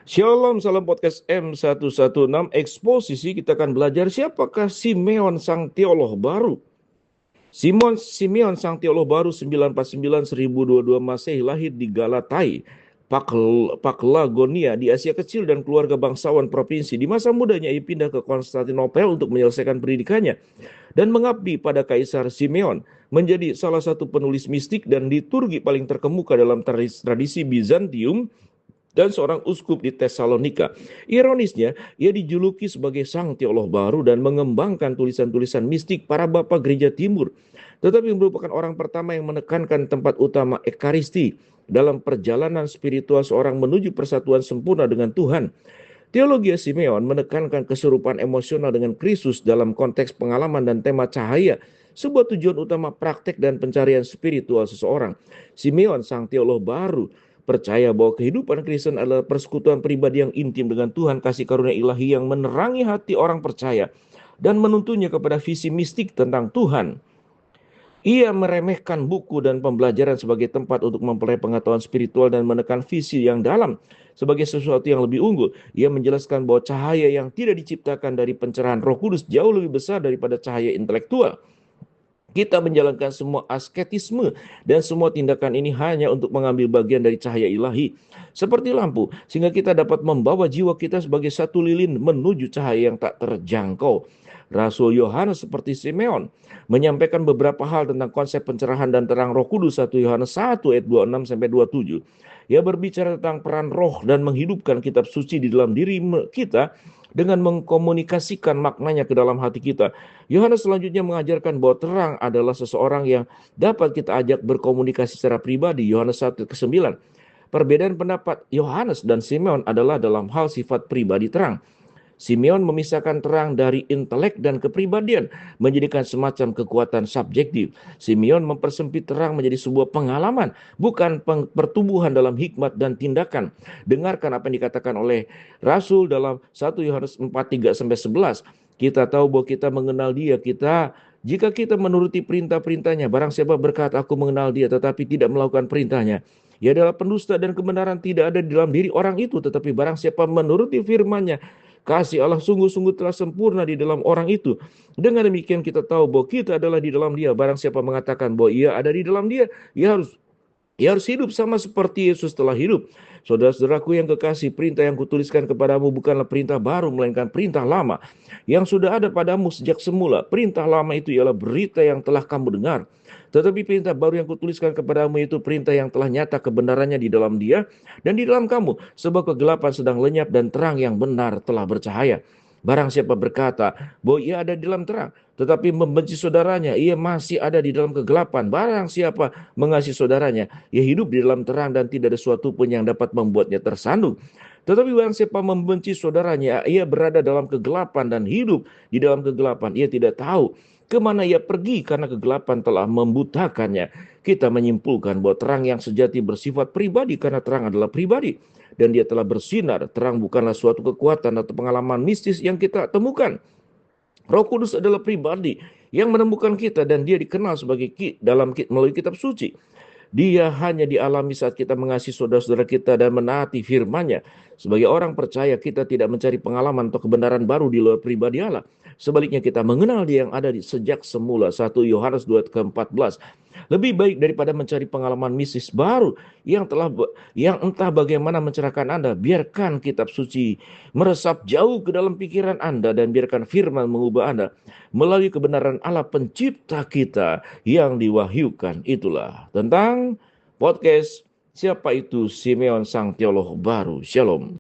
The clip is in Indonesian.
Shalom, salam podcast M116 Eksposisi. Kita akan belajar siapakah Simeon sang teolog baru. Simeon sang teolog baru 949-1022 Masehi lahir di Galatai, Paklagonia di Asia Kecil dan keluarga bangsawan provinsi. Di masa mudanya ia pindah ke Konstantinopel untuk menyelesaikan pendidikannya dan mengabdi pada Kaisar Simeon, menjadi salah satu penulis mistik dan liturgi paling terkemuka dalam tradisi Bizantium dan seorang uskup di Tesalonika. Ironisnya, ia dijuluki sebagai sang teolog baru dan mengembangkan tulisan-tulisan mistik para bapak gereja timur, tetapi merupakan orang pertama yang menekankan tempat utama Ekaristi dalam perjalanan spiritual seorang menuju persatuan sempurna dengan Tuhan. Teologi Simeon menekankan keserupan emosional dengan Kristus dalam konteks pengalaman dan tema cahaya, sebuah tujuan utama praktek dan pencarian spiritual seseorang. Simeon, sang teolog baru, percaya bahwa kehidupan Kristen adalah persekutuan pribadi yang intim dengan Tuhan, kasih karunia ilahi yang menerangi hati orang percaya dan menuntunnya kepada visi mistik tentang Tuhan. Ia meremehkan buku dan pembelajaran sebagai tempat untuk mempelajari pengetahuan spiritual dan menekan visi yang dalam sebagai sesuatu yang lebih unggul. Ia menjelaskan bahwa cahaya yang tidak diciptakan dari pencerahan Roh Kudus jauh lebih besar daripada cahaya intelektual. Kita menjalankan semua asketisme dan semua tindakan ini hanya untuk mengambil bagian dari cahaya ilahi, seperti lampu, sehingga kita dapat membawa jiwa kita sebagai satu lilin menuju cahaya yang tak terjangkau. Rasul Yohanes seperti Simeon menyampaikan beberapa hal tentang konsep pencerahan dan terang Roh Kudus. 1 Yohanes 1 ayat 26-27. Ia berbicara tentang peran roh dan menghidupkan kitab suci di dalam diri kita dengan mengkomunikasikan maknanya ke dalam hati kita. Yohanes selanjutnya mengajarkan bahwa terang adalah seseorang yang dapat kita ajak berkomunikasi secara pribadi. Yohanes 1:9. Perbedaan pendapat Yohanes dan Simeon adalah dalam hal sifat pribadi terang. Simeon memisahkan terang dari intelek dan kepribadian, menjadikan semacam kekuatan subjektif. Simeon mempersempit terang menjadi sebuah pengalaman, bukan pertumbuhan dalam hikmat dan tindakan. Dengarkan apa yang dikatakan oleh Rasul dalam 1 Yohanes 4:3-11. Kita tahu bahwa kita mengenal Dia, jika kita menuruti perintah-perintahnya. Barang siapa berkata, aku mengenal Dia, tetapi tidak melakukan perintahnya, ia adalah pendusta dan kebenaran tidak ada di dalam diri orang itu. Tetapi barang siapa menuruti firman-Nya, kasih Allah sungguh-sungguh telah sempurna di dalam orang itu. Dengan demikian kita tahu bahwa kita adalah di dalam Dia. Barang siapa mengatakan bahwa ia ada di dalam Dia, ia harus hidup sama seperti Yesus telah hidup. Saudara-saudaraku yang kekasih, perintah yang kutuliskan kepadamu bukanlah perintah baru, melainkan perintah lama yang sudah ada padamu sejak semula. Perintah lama itu ialah berita yang telah kamu dengar. Tetapi perintah baru yang kutuliskan kepadamu itu perintah yang telah nyata kebenarannya di dalam Dia dan di dalam kamu. Sebab kegelapan sedang lenyap dan terang yang benar telah bercahaya. Barang siapa berkata bahwa ia ada di dalam terang, tetapi membenci saudaranya, ia masih ada di dalam kegelapan. Barang siapa mengasihi saudaranya, ia hidup di dalam terang dan tidak ada sesuatu pun yang dapat membuatnya tersandung. Tetapi barang siapa membenci saudaranya, ia berada dalam kegelapan dan hidup di dalam kegelapan. Ia tidak tahu kemana ia pergi karena kegelapan telah membutakannya. Kita menyimpulkan bahwa terang yang sejati bersifat pribadi karena terang adalah pribadi. Dan dia telah bersinar. Terang bukanlah suatu kekuatan atau pengalaman mistis yang kita temukan. Roh Kudus adalah pribadi yang menemukan kita dan dia dikenal sebagai melalui kitab suci. Dia hanya dialami saat kita mengasihi saudara-saudara kita dan menaati firman-Nya. Sebagai orang percaya, kita tidak mencari pengalaman atau kebenaran baru di luar pribadi Allah. Sebaliknya kita mengenal Dia yang ada sejak semula. 1 Yohanes 2:14. Lebih baik daripada mencari pengalaman mistis baru yang entah bagaimana mencerahkan Anda. Biarkan kitab suci meresap jauh ke dalam pikiran Anda dan biarkan firman mengubah Anda melalui kebenaran Allah pencipta kita yang diwahyukan. Itulah tentang podcast Siapa itu Simeon sang teolog baru. Shalom.